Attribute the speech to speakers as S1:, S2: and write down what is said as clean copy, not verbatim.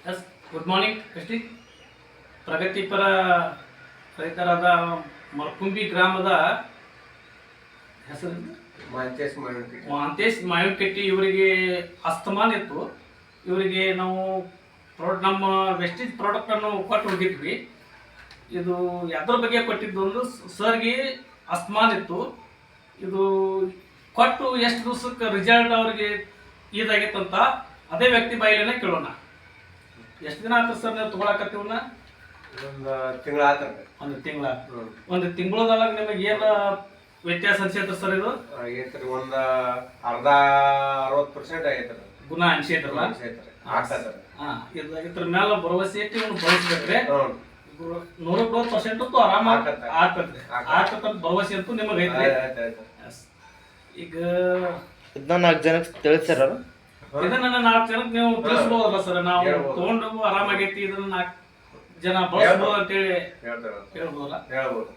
S1: Yes good morning ST ಪ್ರಗತಿಪರ ರೈತರಾದ ಮರ್ಕುಂಬಿ ಗ್ರಾಮದ ಹೆಸರು ಮಹಾಂತೇಶ್ ಮಾವಿನಕಟ್ಟಿ ಇವರಿಗೆ ಅಸ್ತಮಾನ ಇತ್ತು. ಇವರಿಗೆ ನಾವು ನಮ್ಮ ವೆಸ್ಟೇಜ್ ಪ್ರಾಡಕ್ಟನ್ನು ಕೊಟ್ಟು ಹೋಗಿದ್ವಿ. ಇದು ಯಾವ್ದ್ರ ಬಗ್ಗೆ ಕೊಟ್ಟಿದ್ದು ಒಂದು ಸರ್ಗೆ ಅಸ್ತಮಾನ ಇತ್ತು. ಇದು ಕೊಟ್ಟು ಎಷ್ಟು ದಿವಸಕ್ಕೆ ರಿಸಲ್ಟ್ ಅವ್ರಿಗೆ ಇದಾಗಿತ್ತಂತ ಅದೇ ವ್ಯಕ್ತಿ ಬಾಯಿಲೇನೆ ಕೇಳೋಣ. ಎಷ್ಟು ದಿನ ಆಗ್ತದೆ ಸರ್ ನೀವು ತೊಗೊಳಕತ್ತೀವನ್ನ? ಒಂದು ತಿಂಗಳದೊಳಗೆ ನಿಮಗೆ ಏನು ವ್ಯತ್ಯಾಸ ಅನ್ಸೈತ್ರಿ ಸರ್? ಇದು
S2: ಆಗೈತ್ರಿ, ಒಂದು ಅರ್ಧ 60% ಆಗೈತ್ರಿ.
S1: ಗುಣ ಅನ್ಸೈತ್ರಲ್ಲ? ಇದ್ರ ಮೇಲೆ ಭರವಸೆ ಇಟ್ಟು ಇವ್ನು ಬಳಸ್ಬೇಕ್ರಿ. 100% ಆರಾಮ ಆಗ್ತದೆ ಭರವಸೆ ಅಂತೂ ನಿಮಗೆ ಐತ್ರಿ. ಈಗ
S3: ಇದನ್ನ 4 ಜನಕ್ಕೆ ತಿಳಿಸ್ತಾರ.
S1: ಇದನ್ನ 4 ಜನಕ್ಕೆ ನೀವು ತಿಳಿಸ್ಬೋದಲ್ಲ ಸರ್? ನಾವು ತಗೊಂಡು ಆರಾಮಾಗೈತಿ, ಇದನ್ನ 4 ಜನ ಬಳಸ್ಬೋದು ಅಂತೇಳಿ ಹೇಳ್ಬೋದಲ್ಲ?
S2: ಹೇಳ್ಬೋದು.